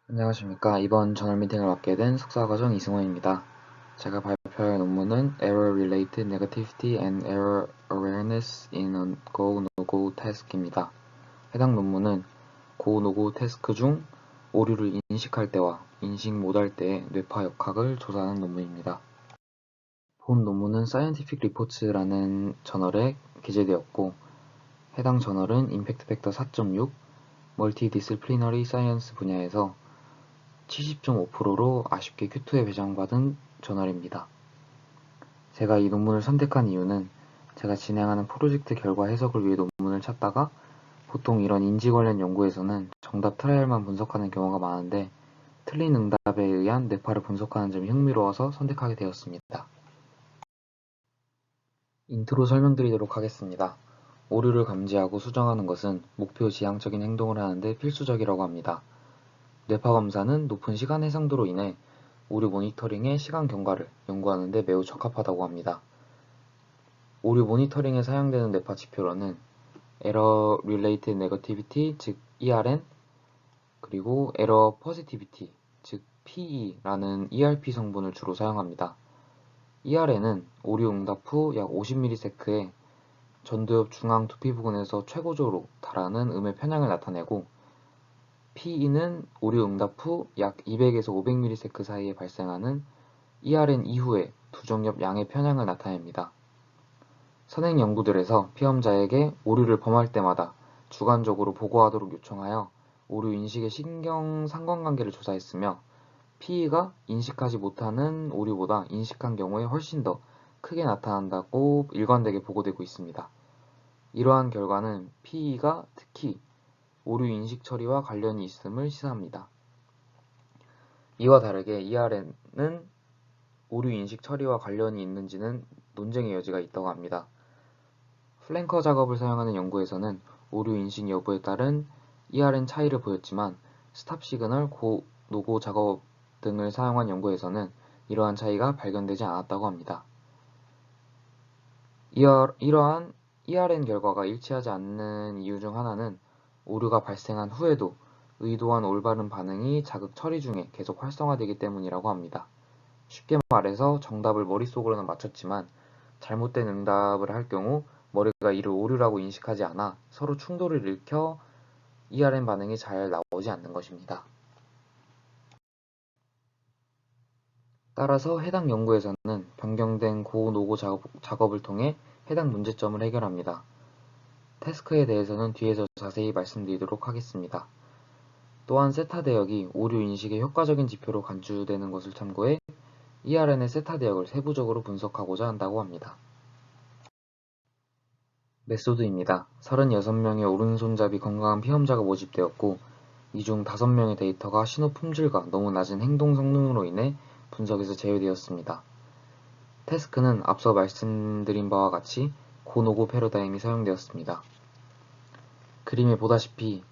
안녕하십니까. 이번 저널 미팅을 맡게 된 석사과정 이승원입니다. 제가 발표할 논문은 Error-Related Negativity and Error Awareness in a Go/No-Go Task입니다. 해당 논문은 Go/No-Go 태스크 중 오류를 인식할 때와 인식 못할 때의 뇌파 역학을 조사하는 논문입니다. 본 논문은 Scientific Reports라는 저널에 게재되었고, 해당 저널은 임팩트 팩터 4.6, 멀티디스플리너리 사이언스 분야에서 70.5%로 아쉽게 Q2에 배정받은 저널입니다. 제가 이 논문을 선택한 이유는 제가 진행하는 프로젝트 결과 해석을 위해 논문을 찾다가 보통 이런 인지 관련 연구에서는 정답 트라이얼만 분석하는 경우가 많은데 틀린 응답에 의한 뇌파를 분석하는 점이 흥미로워서 선택하게 되었습니다. 인트로 설명드리도록 하겠습니다. 오류를 감지하고 수정하는 것은 목표 지향적인 행동을 하는데 필수적이라고 합니다. 뇌파 검사는 높은 시간 해상도로 인해 오류 모니터링의 시간 경과를 연구하는 데 매우 적합하다고 합니다. 오류 모니터링에 사용되는 뇌파 지표로는 Error Related Negativity, 즉 ERN, 그리고 Error Positivity, 즉 PE라는 ERP 성분을 주로 사용합니다. ERN은 오류 응답 후 약 50ms에 전두엽 중앙 두피 부근에서 최고조로 달하는 음의 편향을 나타내고, PE는 오류 응답 후 약 200에서 500ms 사이에 발생하는 ERN 이후의 두정엽 양의 편향을 나타냅니다. 선행 연구들에서 피험자에게 오류를 범할 때마다 주관적으로 보고하도록 요청하여 오류 인식의 신경 상관관계를 조사했으며, PE가 인식하지 못하는 오류보다 인식한 경우에 훨씬 더 크게 나타난다고 일관되게 보고되고 있습니다. 이러한 결과는 PE가 특히 오류 인식 처리와 관련이 있음을 시사합니다. 이와 다르게 ERN은 오류 인식 처리와 관련이 있는지는 논쟁의 여지가 있다고 합니다. 플랭커 작업을 사용하는 연구에서는 오류 인식 여부에 따른 ERN 차이를 보였지만, 스탑 시그널, 노고 작업 등을 사용한 연구에서는 이러한 차이가 발견되지 않았다고 합니다. 이러한 ERN 결과가 일치하지 않는 이유 중 하나는 오류가 발생한 후에도 의도한 올바른 반응이 자극 처리 중에 계속 활성화되기 때문이라고 합니다. 쉽게 말해서 정답을 머릿속으로는 맞췄지만 잘못된 응답을 할 경우 머리가 이를 오류라고 인식하지 않아 서로 충돌을 일으켜 ERN 반응이 잘 나오지 않는 것입니다. 따라서 해당 연구에서는 변경된 고노고 작업을 통해 해당 문제점을 해결합니다. 태스크에 대해서는 뒤에서 자세히 말씀드리도록 하겠습니다. 또한 세타 대역이 오류 인식의 효과적인 지표로 간주되는 것을 참고해 ERN의 세타 대역을 세부적으로 분석하고자 한다고 합니다. 메소드입니다. 36명의 오른손잡이 건강한 피험자가 모집되었고, 이 중 5명의 데이터가 신호 품질과 너무 낮은 행동 성능으로 인해 분석에서 제외되었습니다. 태스크는 앞서 말씀드린 바와 같이 고노고 패러다임이 사용되었습니다. 그림에 보다시피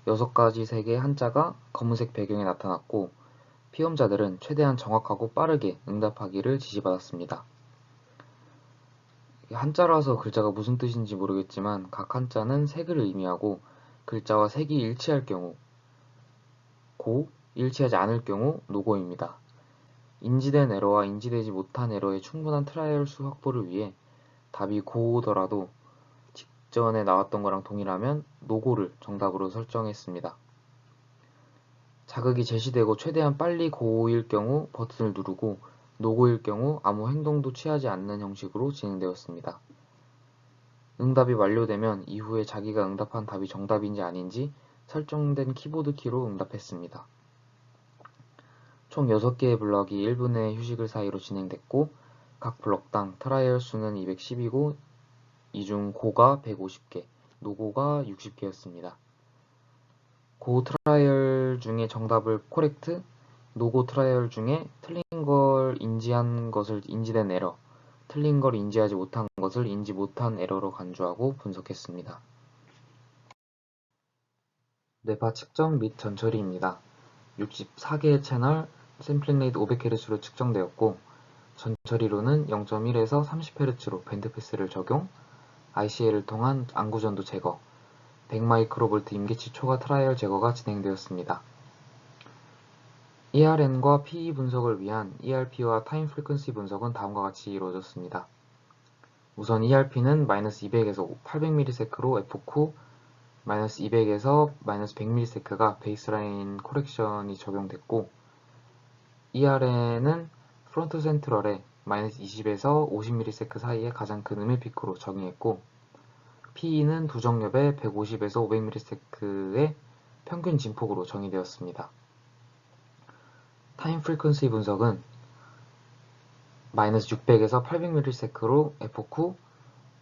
6가지 색의 한자가 검은색 배경에 나타났고, 피험자들은 최대한 정확하고 빠르게 응답하기를 지시받았습니다. 한자라서 글자가 무슨 뜻인지 모르겠지만 각 한자는 색을 의미하고, 글자와 색이 일치할 경우 고, 일치하지 않을 경우 노고입니다. 인지된 에러와 인지되지 못한 에러의 충분한 트라이얼 수 확보를 위해 답이 고더라도 직전에 나왔던 거랑 동일하면 노고를 정답으로 설정했습니다. 자극이 제시되고 최대한 빨리 고일 경우 버튼을 누르고, 노고일 경우 아무 행동도 취하지 않는 형식으로 진행되었습니다. 응답이 완료되면 이후에 자기가 응답한 답이 정답인지 아닌지 설정된 키보드 키로 응답했습니다. 총 6개의 블럭이 1분의 휴식을 사이로 진행됐고, 각 블럭당 트라이얼 수는 210이고, 이 중 고가 150개, 노고가 60개였습니다. 고 트라이얼 중에 정답을 코렉트, 노고 트라이얼 중에 틀린 걸 인지한 것을 인지된 에러, 틀린 걸 인지하지 못한 것을 인지 못한 에러로 간주하고 분석했습니다. 뇌파 측정 및 전처리입니다. 64개의 채널 샘플링 레이트 500Hz로 측정되었고, 전처리로는 0.1에서 30Hz로 밴드패스를 적용, ICL을 통한 안구전도 제거, 100μV 임계치 초과 트라이얼 제거가 진행되었습니다. ERN과 PE 분석을 위한 ERP와 타임 프리퀀시 분석은 다음과 같이 이루어졌습니다. 우선 ERP는 -200에서 800ms로 F9, -200에서 -100ms가 베이스라인 코렉션이 적용됐고, ERN은 프론트 센트럴에 -20에서 50ms 사이에 가장 큰 음의 피크로 적용했고, PE는 두 정엽에 150에서 500ms의 평균 진폭으로 정의되었습니다. 타임 프리퀀시 분석은 -600에서 800ms로 F9,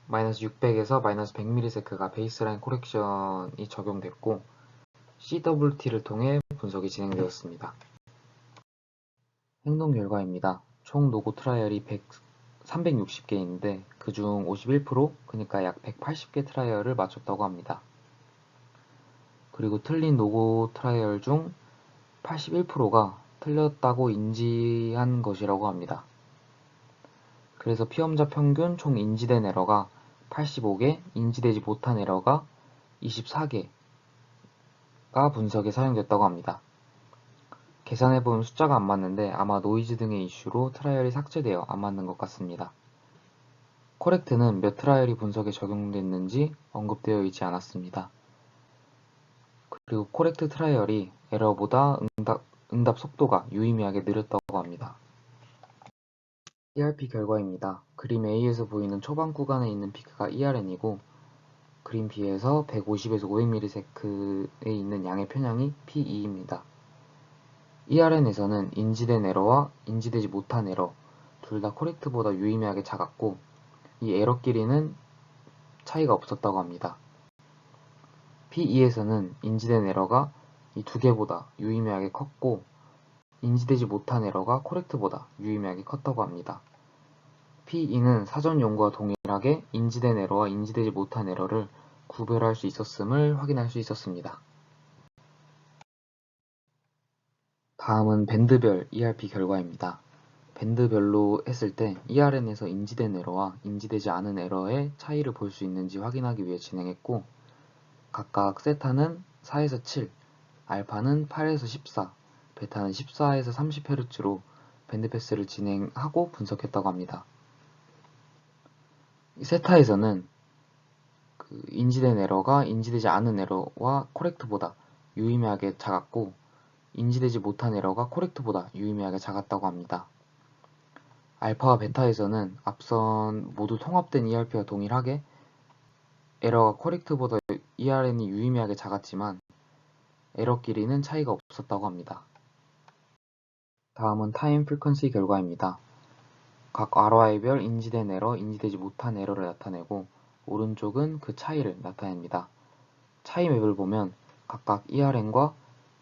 -600에서 -100ms가 베이스라인 코렉션이 적용됐고, CWT를 통해 분석이 진행되었습니다. 행동 결과입니다. 총 노고 트라이얼이 360개인데 그중 51%, 그러니까 약 180개 트라이얼을 마쳤다고 합니다. 그리고 틀린 노고 트라이얼 중 81%가 틀렸다고 인지한 것이라고 합니다. 그래서 피험자 평균 총 인지된 에러가 85개, 인지되지 못한 에러가 24개가 분석에 사용됐다고 합니다. 계산해보면 숫자가 안 맞는데 아마 노이즈 등의 이슈로 트라이얼이 삭제되어 안 맞는 것 같습니다. 코렉트는 몇 트라이얼이 분석에 적용됐는지 언급되어 있지 않았습니다. 그리고 코렉트 트라이얼이 에러보다 응답 속도가 유의미하게 느렸다고 합니다. ERP 결과입니다. 그림 A에서 보이는 초반 구간에 있는 피크가 ERN이고, 그림 B에서 150에서 500ms에 있는 양의 편향이 PE입니다. ERN에서는 인지된 에러와 인지되지 못한 에러 둘 다 코렉트보다 유의미하게 작았고, 이 에러 길이는 차이가 없었다고 합니다. PE에서는 인지된 에러가 이 두 개보다 유의미하게 컸고, 인지되지 못한 에러가 코렉트보다 유의미하게 컸다고 합니다. PE는 사전 연구와 동일하게 인지된 에러와 인지되지 못한 에러를 구별할 수 있었음을 확인할 수 있었습니다. 다음은 밴드별 ERP 결과입니다. 밴드별로 했을 때 ERN에서 인지된 에러와 인지되지 않은 에러의 차이를 볼 수 있는지 확인하기 위해 진행했고, 각각 세타는 4에서 7, 알파는 8에서 14, 베타는 14에서 30Hz로 밴드패스를 진행하고 분석했다고 합니다. 세타에서는 인지된 에러가 인지되지 않은 에러와 코렉트보다 유의미하게 작았고, 인지되지 못한 에러가 코렉트보다 유의미하게 작았다고 합니다. 알파와 베타에서는 앞선 모두 통합된 ERP와 동일하게 에러가 코렉트보다 ERN이 유의미하게 작았지만 에러 길이는 차이가 없었다고 합니다. 다음은 타임 프리퀀시 결과입니다. 각 ROI별 인지된 에러, 인지되지 못한 에러를 나타내고, 오른쪽은 그 차이를 나타냅니다. 차이 맵을 보면 각각 ERN과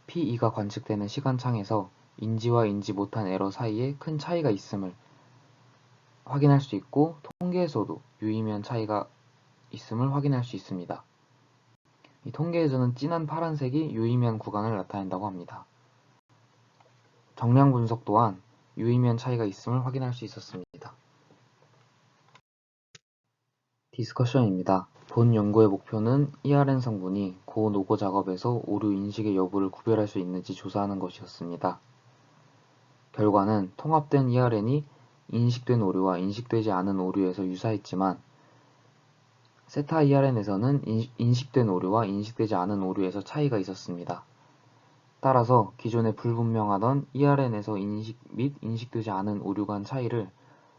PE가 관측되는 시간창에서 인지와 인지 못한 에러 사이에 큰 차이가 있음을 확인할 수 있고, 통계에서도 유의미한 차이가 있음을 확인할 수 있습니다. 이 통계에서는 진한 파란색이 유의미한 구간을 나타낸다고 합니다. 정량 분석 또한 유의미한 차이가 있음을 확인할 수 있었습니다. 디스커션입니다. 본 연구의 목표는 ERN 성분이 고노고 작업에서 오류 인식의 여부를 구별할 수 있는지 조사하는 것이었습니다. 결과는 통합된 ERN이 인식된 오류와 인식되지 않은 오류에서 유사했지만, 세타 ERN에서는 인식된 오류와 인식되지 않은 오류에서 차이가 있었습니다. 따라서 기존에 불분명하던 ERN에서 인식 및 인식되지 않은 오류 간 차이를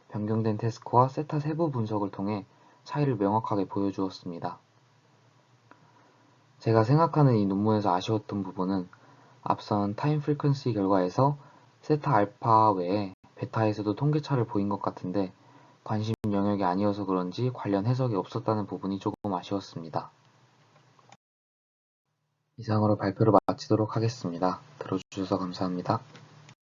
변경된 태스크와 세타 세부 분석을 통해 차이를 명확하게 보여주었습니다. 제가 생각하는 이 논문에서 아쉬웠던 부분은 앞선 타임 프리퀀시 결과에서 세타 알파 외에 베타에서도 통계차를 보인 것 같은데 관심 영역이 아니어서 그런지 관련 해석이 없었다는 부분이 조금 아쉬웠습니다. 이상으로 발표를 마치도록 하겠습니다. 들어주셔서 감사합니다.